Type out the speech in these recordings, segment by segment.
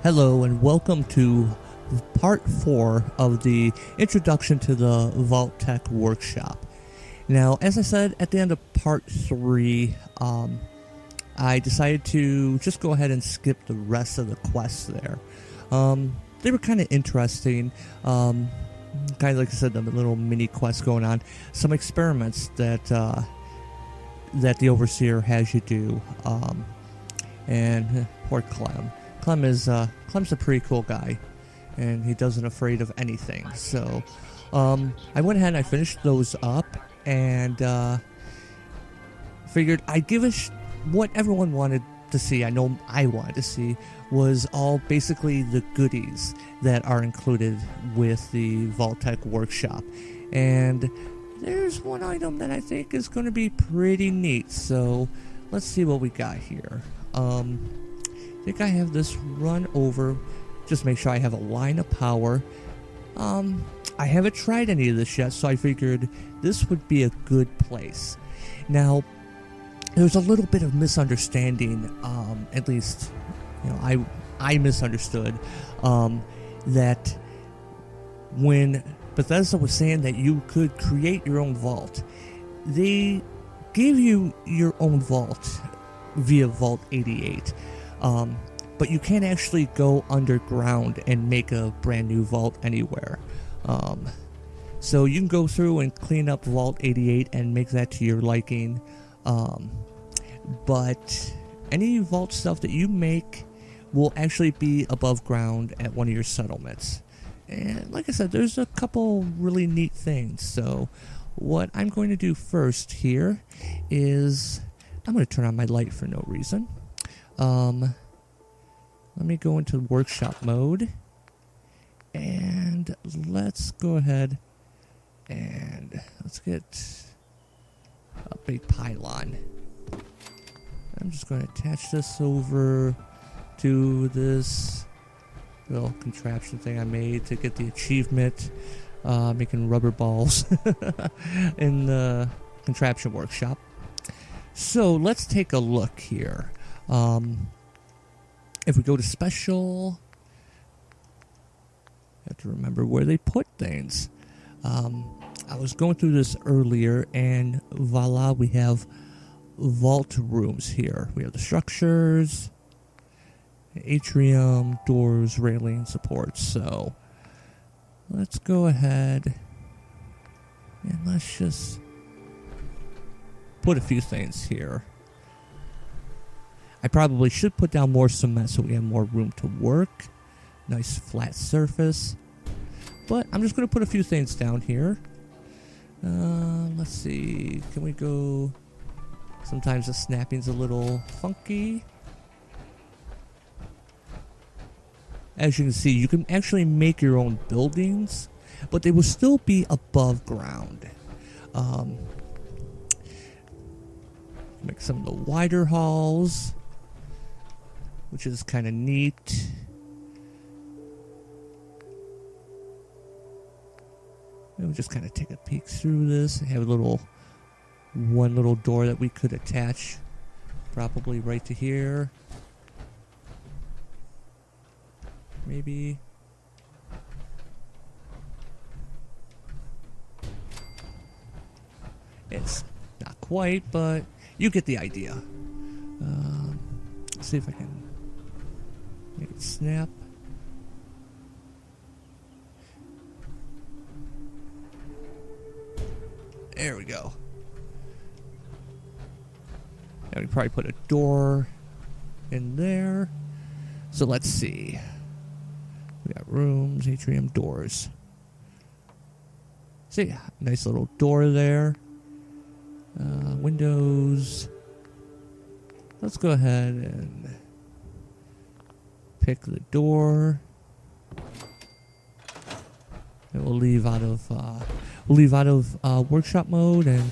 Hello and welcome to part 4 of the introduction to the Vault-Tec Workshop. Now, as I said at the end of part 3, I decided to just go ahead and skip the rest of the quests there. They were kind of interesting, kind of like I said, the little mini quests going on, some experiments that the Overseer has you do, and poor Clem. Clem's a pretty cool guy, and he doesn't afraid of anything. So I went ahead and I finished those up, and figured I'd give what everyone wanted to see. I know I wanted to see was all basically the goodies that are included with the Vault-Tec Workshop, and there's one item that I think is going to be pretty neat. So let's see what we got here. I think I have this run over. Just make sure I have a line of power. I haven't tried any of this yet, so I figured this would be a good place. Now, there's a little bit of misunderstanding, at least, I misunderstood, that when Bethesda was saying that you could create your own vault, they gave you your own vault via Vault 88. But you can't actually go underground and make a brand new vault anywhere. So you can go through and clean up Vault 88 and make that to your liking. But any vault stuff that you make will actually be above ground at one of your settlements. And like I said, there's a couple really neat things. So what I'm going to do first here is I'm going to turn on my light for no reason. Let me go into workshop mode, and let's go ahead and let's get a big pylon. I'm just going to attach this over to this little contraption thing I made to get the achievement, making rubber balls in the contraption workshop. So let's take a look here. If we go to special, I have to remember where they put things. I was going through this earlier, and voila, we have vault rooms here. We have the structures, atrium, doors, railing, supports. So let's go ahead and let's just put a few things here. I probably should put down more cement so we have more room to work. Nice flat surface. But I'm just going to put a few things down here. Let's see. Can we go... Sometimes the snapping's a little funky. As you can see, you can actually make your own buildings, but they will still be above ground. Make some of the wider halls, which is kind of neat. And we'll just kind of take a peek through this. Have one little door that we could attach, probably right to here. Maybe. It's not quite, but you get the idea. Let's see if I can make it snap. There we go. Now we probably put a door in there. So let's see. We got rooms, atrium, doors. See, nice little door there. Windows. Let's go ahead and pick the door. And we'll leave out of workshop mode. And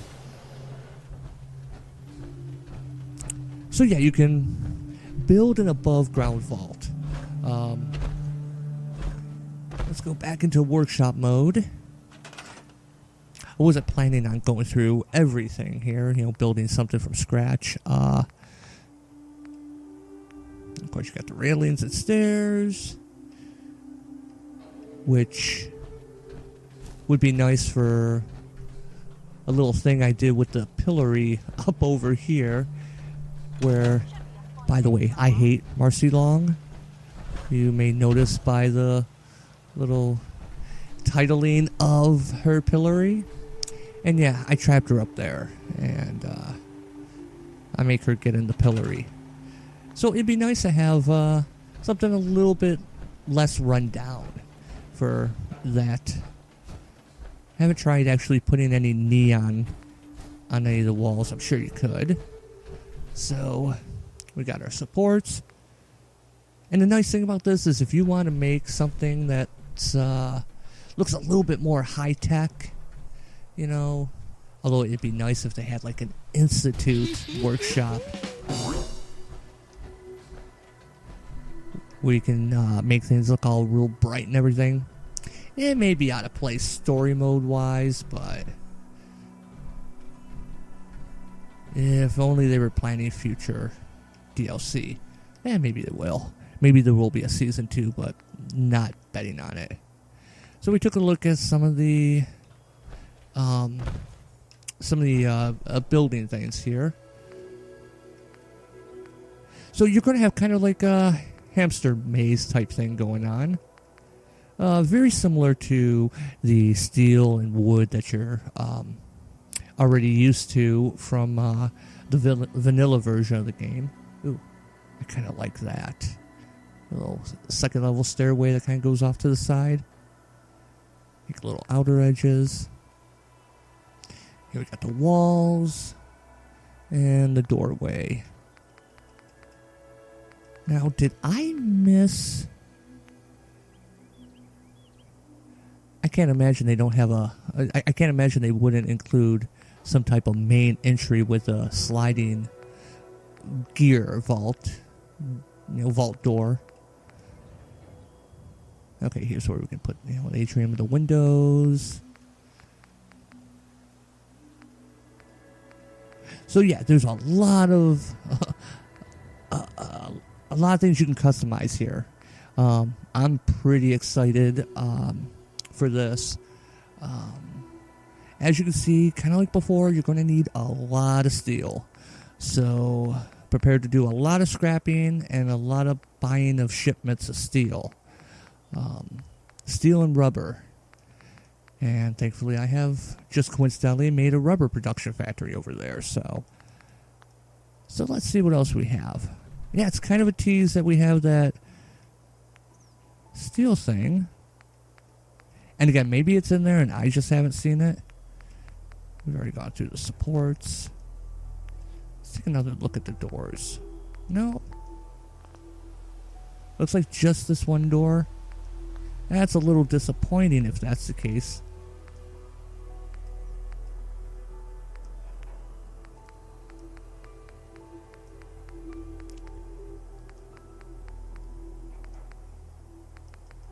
so yeah, you can build an above ground vault. Let's go back into workshop mode. I wasn't planning on going through everything here, building something from scratch. Of course, you got the railings and stairs, which would be nice for a little thing I did with the pillory up over here, where, by the way, I hate Marcy Long. You may notice by the little titling of her pillory. And yeah, I trapped her up there, and I make her get in the pillory. So it'd be nice to have something a little bit less run down for that. I haven't tried actually putting any neon on any of the walls. I'm sure you could. So we got our supports. And the nice thing about this is if you want to make something that looks a little bit more high-tech, you know, although it'd be nice if they had like an institute workshop where you can make things look all real bright and everything. It may be out of place story mode wise, but if only they were planning future DLC. Maybe they will. Maybe there will be a season 2, but not betting on it. So we took a look at some of the building things here. So you're going to have kind of like a hamster maze type thing going on. Very similar to the steel and wood that you're already used to from the vanilla version of the game. Ooh, I kind of like that. A little second level stairway that kind of goes off to the side. Make little outer edges. Here we got the walls and the doorway. Now, did I miss... I can't imagine they don't have a... I can't imagine they wouldn't include some type of main entry with a sliding gear vault. You know, vault door. Okay, here's where we can put, you know, an atrium with the windows. So yeah, there's a lot of things you can customize here. I'm pretty excited for this. As you can see, kind of like before, you're going to need a lot of steel. So prepared to do a lot of scrapping and a lot of buying of shipments of steel. Steel and rubber. And thankfully I have just coincidentally made a rubber production factory over there. So let's see what else we have. Yeah, it's kind of a tease that we have that steel thing. And again, maybe it's in there and I just haven't seen it. We've already gone through the supports. Let's take another look at the doors. No. Looks like just this one door. That's a little disappointing if that's the case.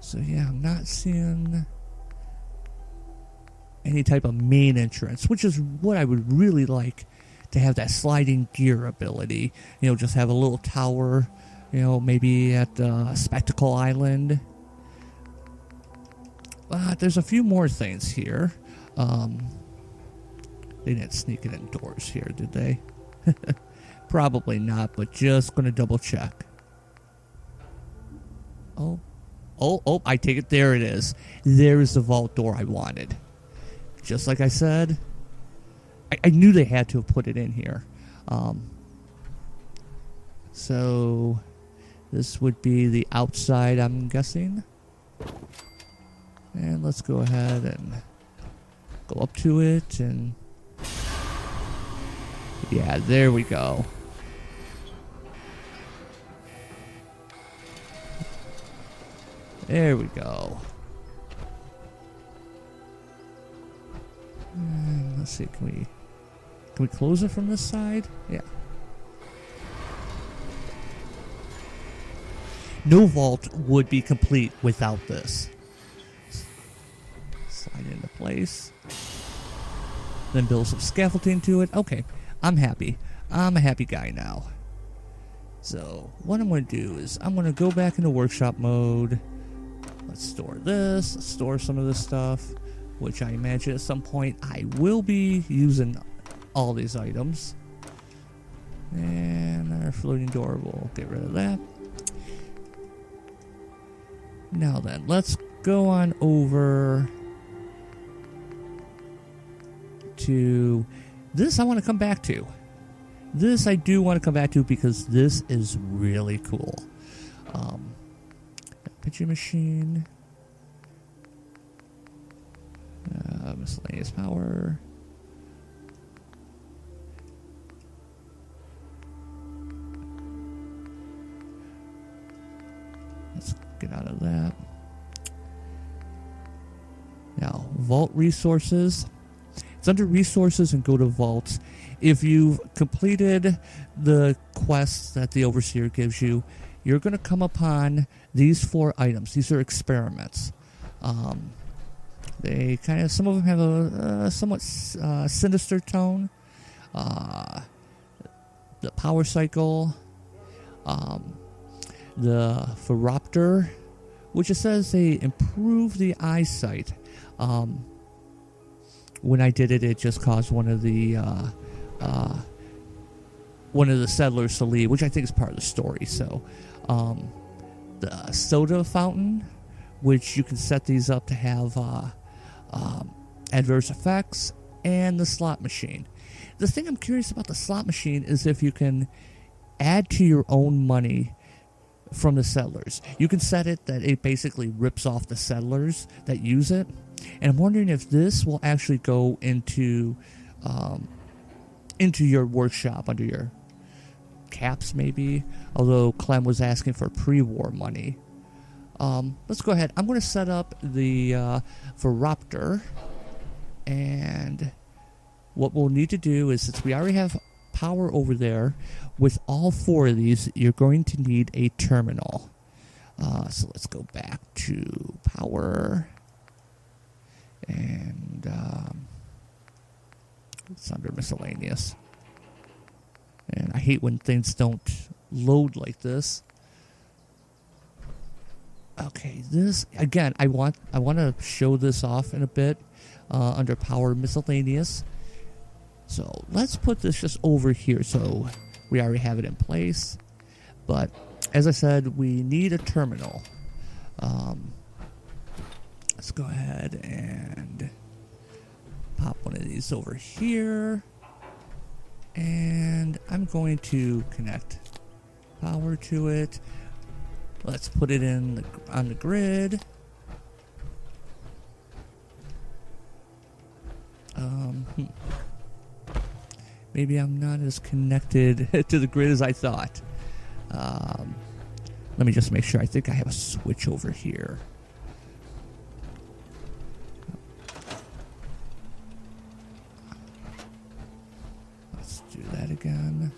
So yeah, I'm not seeing any type of main entrance, which is what I would really like, to have that sliding gear ability. You know, just have a little tower, you know, maybe at Spectacle Island. But there's a few more things here. They didn't sneak it indoors here, did they? Probably not, but just going to double check. Oh, I take it. There it is. There is the vault door I wanted. Just like I said, I knew they had to have put it in here. So this would be the outside, I'm guessing. And let's go ahead and go up to it, and yeah, there we go. There we go. And let's see, can we close it from this side? Yeah. No vault would be complete without this. Slide into place. Then build some scaffolding to it. Okay, I'm happy. I'm a happy guy now. So what I'm going to do is I'm going to go back into workshop mode. Let's store this. Let's store some of this stuff, which I imagine at some point I will be using all these items. And our floating door, we'll get rid of that. Now then, let's go on over to this. I want to come back to. This I do want to come back to because this is really cool. Pitching machine. Miscellaneous power. Let's get out of that. Now, vault resources. It's under resources and go to vaults. If you've completed the quests that the overseer gives you, you're going to come upon these 4 items. These are experiments. They kind of, some of them have a somewhat sinister tone. The power cycle. The Phoropter, which it says they improve the eyesight. When I did it, it just caused one of the settlers to leave, which I think is part of the story. So, the soda fountain, which you can set these up to have adverse effects, and the slot machine. The thing I'm curious about the slot machine is if you can add to your own money from the settlers. You can set it that it basically rips off the settlers that use it. And I'm wondering if this will actually go into your workshop under your caps, maybe. Although Clem was asking for pre-war money. Let's go ahead. I'm going to set up the Phoropter. And what we'll need to do is, since we already have power over there, with all 4 of these, you're going to need a terminal. So let's go back to power. And it's under miscellaneous. And I hate when things don't load like this. Okay, this again, I want to show this off in a bit under power miscellaneous. So let's put this just over here so we already have it in place. But as I said, we need a terminal. Let's go ahead and pop one of these over here. And I'm going to connect power to it. Let's put it in on the grid. Maybe I'm not as connected to the grid as I thought. Let me just make sure. I think I have a switch over here. Let's do that again.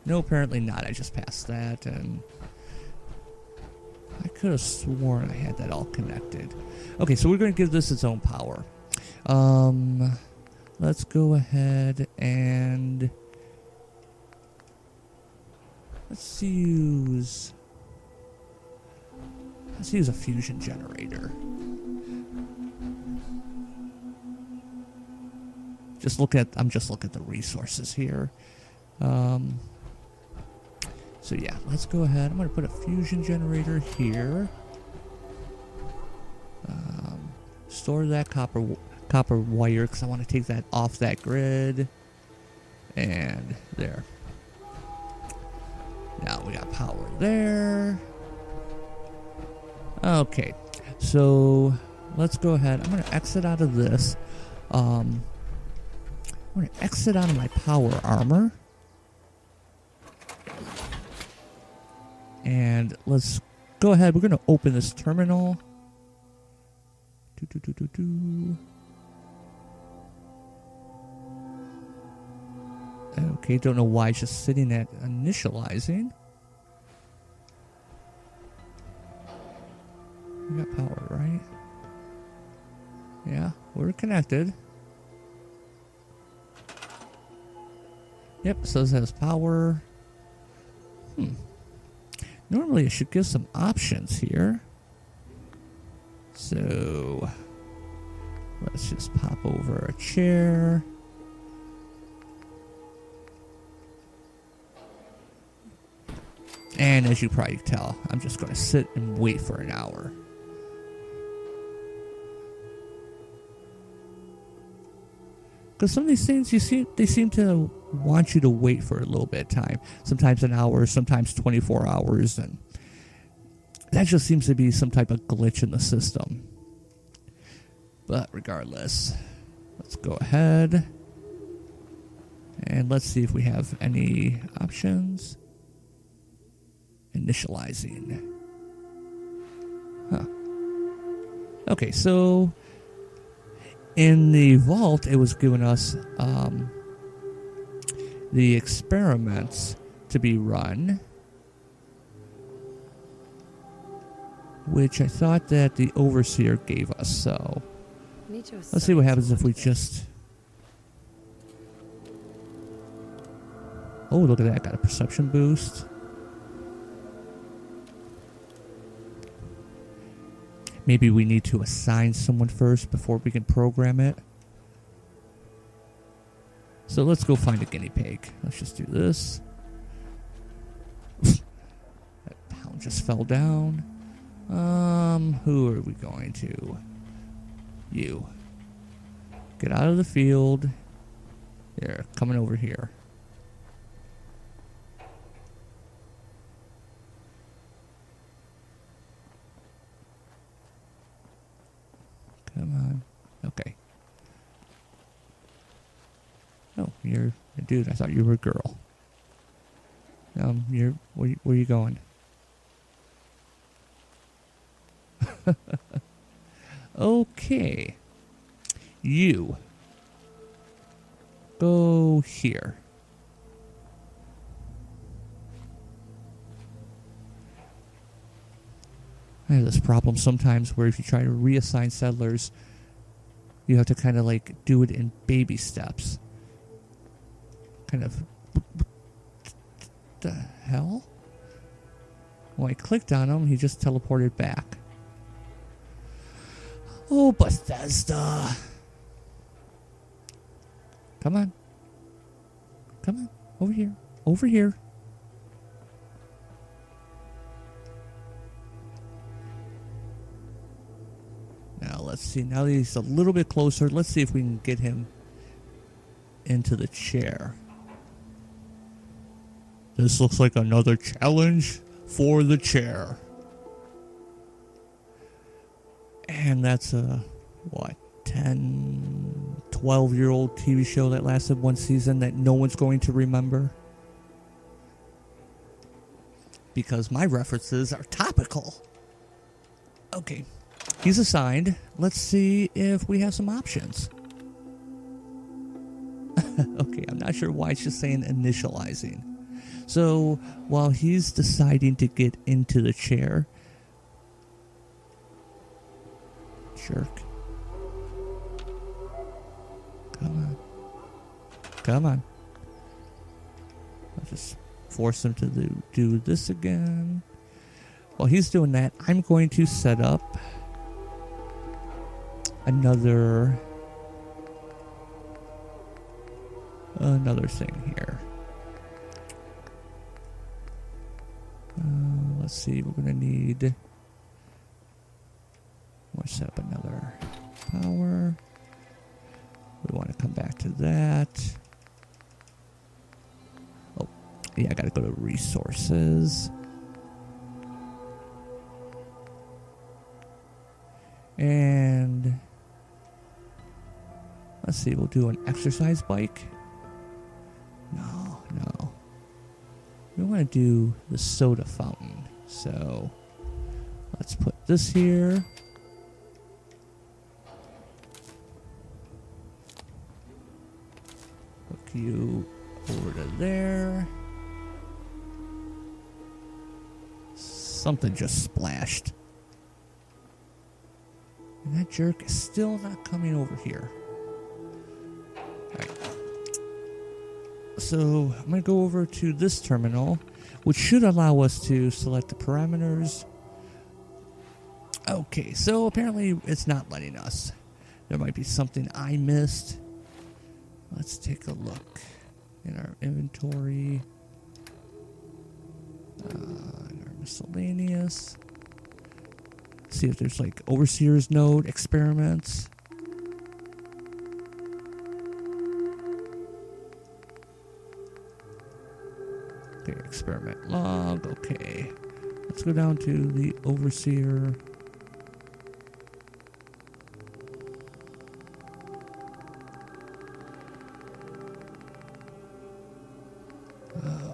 No, apparently not. I just passed that, and I could have sworn I had that all connected. Okay, so we're going to give this its own power. Let's go ahead and let's use a fusion generator. I'm just looking at the resources here. So yeah, let's go ahead. I'm going to put a fusion generator here. Store that copper wire because I want to take that off that grid. And there. Now we got power there. Okay, so let's go ahead. I'm going to exit out of this. I'm going to exit out of my power armor. And let's go ahead. We're going to open this terminal. Okay, don't know why it's just sitting at initializing. We got power, right? Yeah, we're connected. Yep, so it has power. Normally it should give some options here. So let's just pop over a chair. And as you probably tell, I'm just going to sit and wait for an hour. Because some of these things, they seem to want you to wait for a little bit of time. Sometimes an hour, sometimes 24 hours. And that just seems to be some type of glitch in the system. But regardless, let's go ahead. And let's see if we have any options. Initializing. Huh. Okay, so in the vault, it was giving us the experiments to be run, which I thought that the overseer gave us. So let's see what happens if we just... Oh, look at that. Got a perception boost. Maybe we need to assign someone first before we can program it. So let's go find a guinea pig. Let's just do this. That pound just fell down. Who are we going to? You. Get out of the field. There, coming over here. Come on. Okay. Oh, you're a dude. I thought you were a girl. Where are you going? Okay. You. Go here. I have this problem sometimes where if you try to reassign settlers, you have to kind of like do it in baby steps. Kind of... the hell? When I clicked on him, he just teleported back. Oh, Bethesda. Come on. Come on. Over here. Over here. Now, let's see. Now that he's a little bit closer, let's see if we can get him into the chair. This looks like another challenge for the chair. And that's a, 10, 12-year-old TV show that lasted one season that no one's going to remember. Because my references are topical. Okay, he's assigned. Let's see if we have some options. Okay, I'm not sure why it's just saying initializing. So, while he's deciding to get into the chair... Jerk. Come on. Come on. I'll just force him to do this again. While he's doing that, I'm going to set up another thing here. Let's see, we're going to need... We'll set up another power. We want to come back to that. Oh, yeah, I got to go to resources. And let's see, we'll do an exercise bike. No. We want to do the soda fountain. So let's put this here. Hook you over to there. Something just splashed. And that jerk is still not coming over here. Alright. So I'm going to go over to this terminal, which should allow us to select the parameters. Okay, so apparently it's not letting us. There might be something I missed. Let's take a look in our inventory. In our miscellaneous. See if there's like Overseer's node experiments. Okay, experiment log. Okay. Let's go down to the Overseer.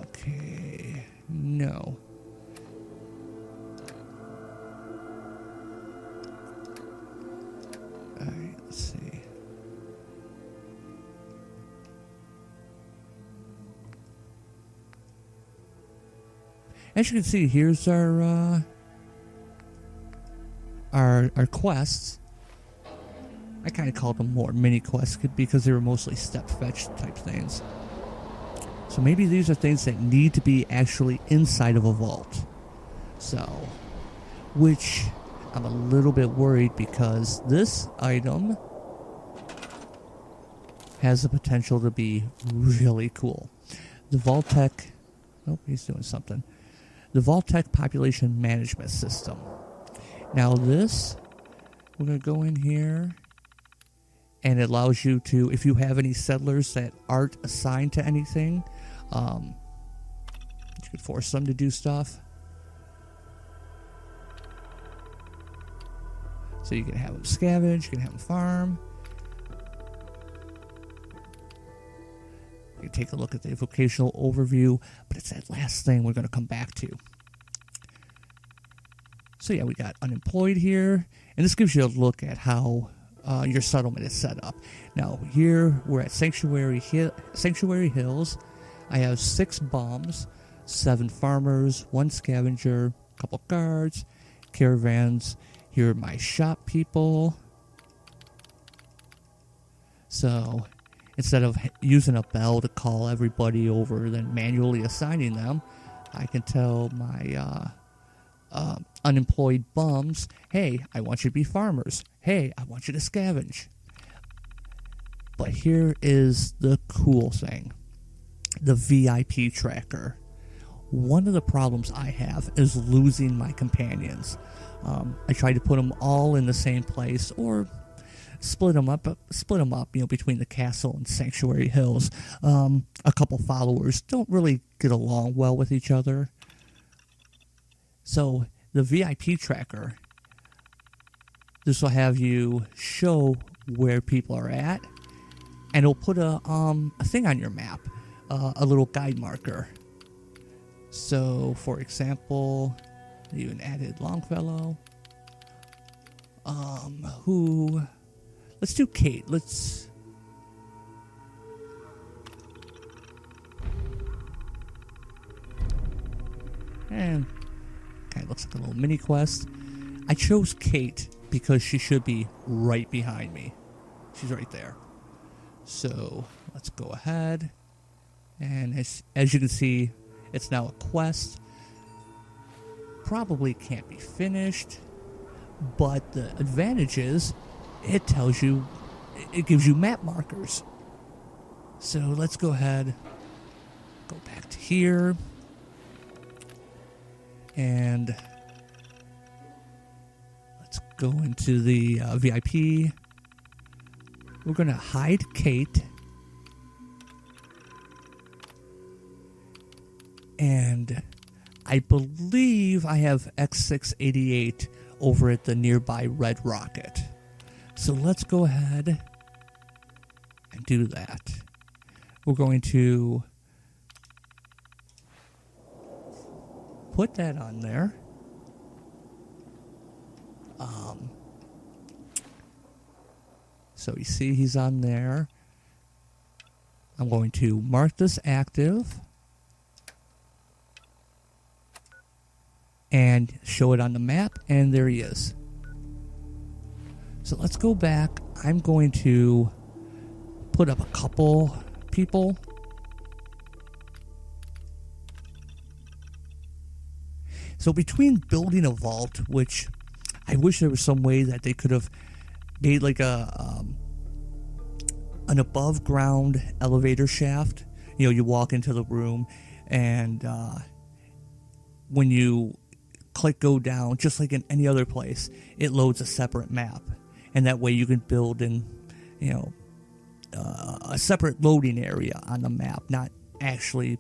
Okay. No. Alright, let's see. As you can see, here's our quests. I kind of called them more mini quests because they were mostly step fetch type things. So maybe these are things that need to be actually inside of a vault. So, which I'm a little bit worried because this item has the potential to be really cool. The Vault-Tec, oh, he's doing something. The Vault-Tec Population Management System. Now this, we're going to go in here, and it allows you to, if you have any settlers that aren't assigned to anything, you could force them to do stuff. So you can have them scavenge, you can have them farm. You can take a look at the vocational overview, but it's that last thing we're going to come back to. So yeah, we got unemployed here, and this gives you a look at how your settlement is set up. Now here we're at Sanctuary Hills. I have 6 bums, 7 farmers, 1 scavenger, a couple guards, caravans. Here are my shop people. So instead of using a bell to call everybody over, then manually assigning them, I can tell my unemployed bums, hey, I want you to be farmers. Hey, I want you to scavenge. But here is the cool thing. The VIP tracker. One of the problems I have is losing my companions. I try to put them all in the same place or split them up, between the castle and Sanctuary Hills. A couple followers don't really get along well with each other. So the VIP tracker, this will have you show where people are at, and it'll put a thing on your map, a little guide marker. So, for example, even added Longfellow. Let's do Kate. And kind of looks like a little mini quest. I chose Kate because she should be right behind me. She's right there. So let's go ahead. And as you can see, it's now a quest. Probably can't be finished. But the advantage is it tells you, it gives you map markers. So let's go ahead, go back to here. And let's go into the VIP. We're going to hide Kate. And I believe I have X688 over at the nearby Red Rocket. So let's go ahead and do that. We're going to put that on there. So you see he's on there. I'm going to mark this active and show it on the map, and there he is. So let's go back. I'm going to put up a couple people. So between building a vault, which I wish there was some way that they could have made like an above ground elevator shaft. You know, you walk into the room, and when you click go down, just like in any other place, it loads a separate map, and that way you can build in, you know, a separate loading area on the map, not actually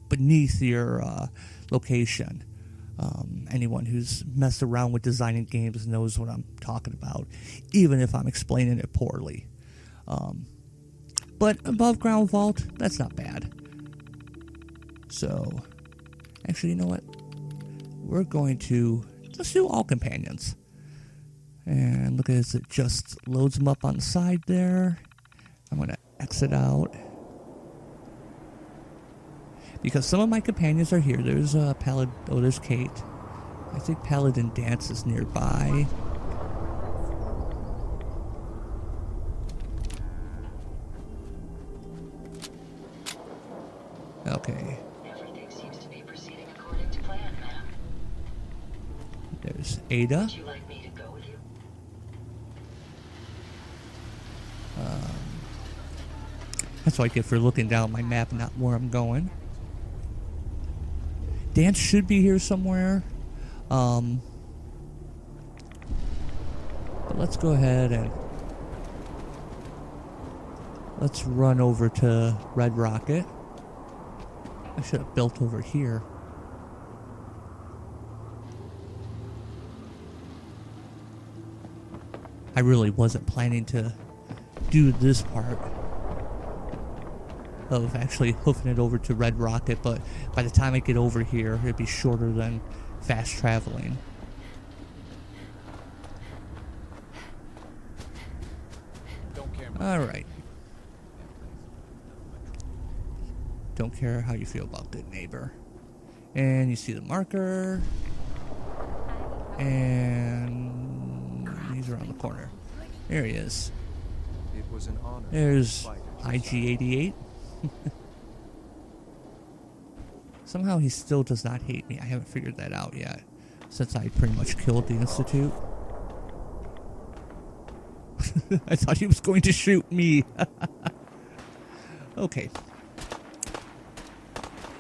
beneath your location. Anyone who's messed around with designing games knows what I'm talking about, even if I'm explaining it poorly. But above ground vault, that's not bad. So, actually, you know what? We're going to just do all companions. And look at this, it just loads them up on the side there. I'm going to exit out. Because some of my companions are here. There's there's Kate. I think Paladin Dance is nearby. Okay. Everything seems to be proceeding according to plan, ma'am. There's Ada. Would you like me to go with you? That's what I get for looking down my map, not where I'm going. Dance should be here somewhere. But let's go ahead and let's run over to Red Rocket. I should have built over here. I really wasn't planning to do this part of actually hoofing it over to Red Rocket, but by the time I get over here, it'd be shorter than fast traveling. Alright. Don't care how you feel about good neighbor. And you see the marker. And he's around the corner. There he is. It was an honor. There's IG-88. Somehow he still does not hate me. I haven't figured that out yet, since I pretty much killed the Institute. I thought he was going to shoot me. Okay.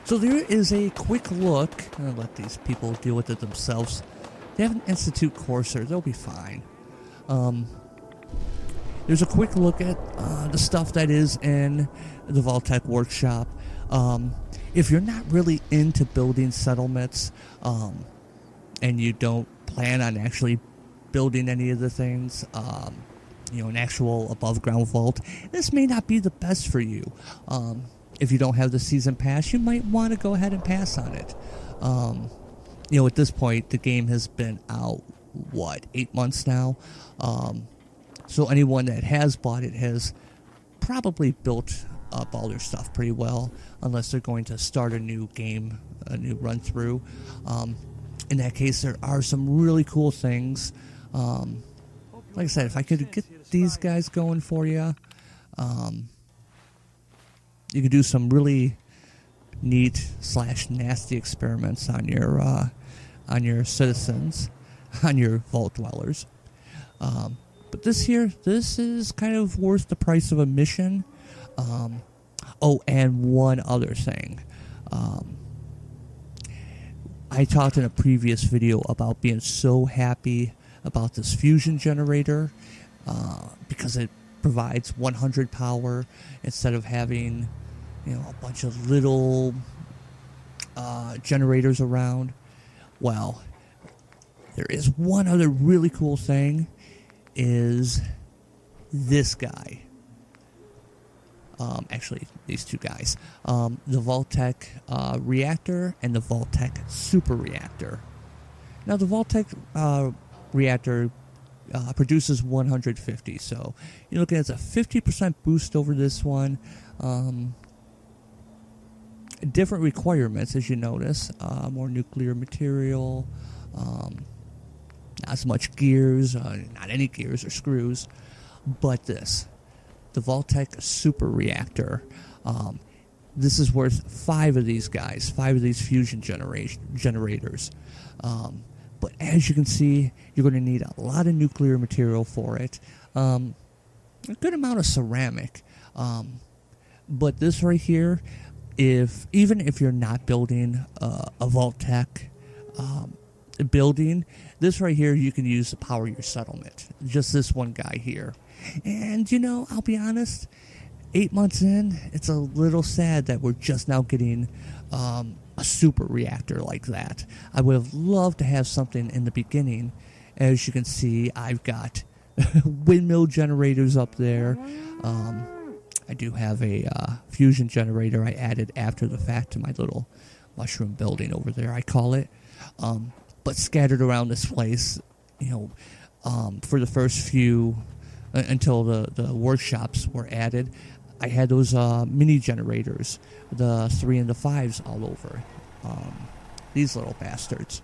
So there is a quick look. I'll let these people deal with it themselves. They have an Institute Courser. They'll be fine. There's a quick look at the stuff that is in the Vault-Tec Workshop. If you're not really into building settlements, and you don't plan on actually building any of the things, you know, an actual above ground vault, this may not be the best for you. If you don't have the season pass, you might want to go ahead and pass on it. You know, at this point, the game has been out, 8 months now? So anyone that has bought it has probably built up all their stuff pretty well, unless they're going to start a new game, a new run through. In that case, there are some really cool things. Like I said, if I could get these guys going for you, you could do some really neat / nasty experiments on your citizens, on your vault dwellers. But this is kind of worth the price of a mission. Oh, and one other thing. I talked in a previous video about being so happy about this fusion generator because it provides 100 power instead of having, you know, a bunch of little generators around. Well, there is one other really cool thing, is this guy. Actually, these two guys. The Vault-Tec reactor and the Vault-Tec super reactor. Now, the Vault-Tec reactor produces 150, so you're looking at a 50% boost over this one. Different requirements, as you notice. More nuclear material, not as much gears, not any gears or screws, but this. The Vault-Tec super reactor this is worth 5 of these guys, 5 of these fusion generators. But as you can see, you're going to need a lot of nuclear material for it. A good amount of ceramic. But this right here, even if you're not building a Vault-Tec building, this right here you can use to power your settlement. Just this one guy here. And, I'll be honest, 8 months in, it's a little sad that we're just now getting a super reactor like that. I would have loved to have something in the beginning. As you can see, I've got windmill generators up there. I do have a fusion generator I added after the fact to my little mushroom building over there, I call it. But scattered around this place, for the first few, until the workshops were added, I had those mini generators, the 3 and the 5s all over. These little bastards.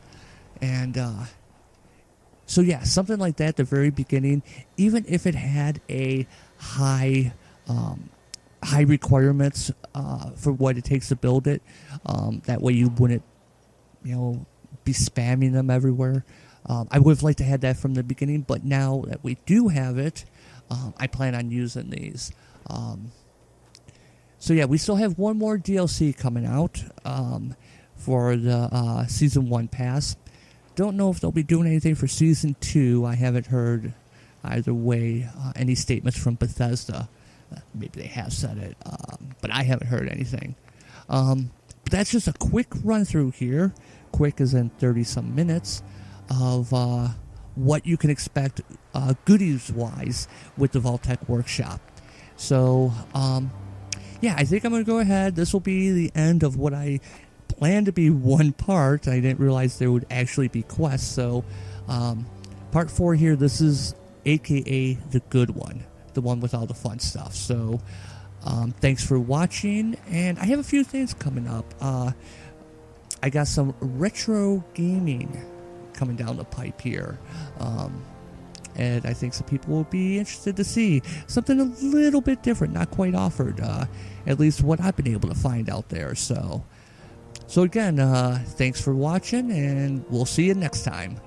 And so yeah, something like that at the very beginning, even if it had a high requirements for what it takes to build it, that way you wouldn't, be spamming them everywhere. I would have liked to have that from the beginning, but now that we do have it, I plan on using these. So yeah, we still have one more DLC coming out for the Season 1 pass. Don't know if they'll be doing anything for Season 2. I haven't heard either way any statements from Bethesda. Maybe they have said it, but I haven't heard anything. But that's just a quick run through here. Quick as in 30-some minutes of what you can expect goodies-wise with the Vault-Tec Workshop. So, yeah, I think I'm going to go ahead. This will be the end of what I planned to be one part. I didn't realize there would actually be quests. So, part 4 here, this is AKA the good one. The one with all the fun stuff. So, thanks for watching. And I have a few things coming up. I got some retro gaming coming down the pipe here. And I think some people will be interested to see something a little bit different, not quite offered, at least what I've been able to find out there. So again, thanks for watching, and we'll see you next time.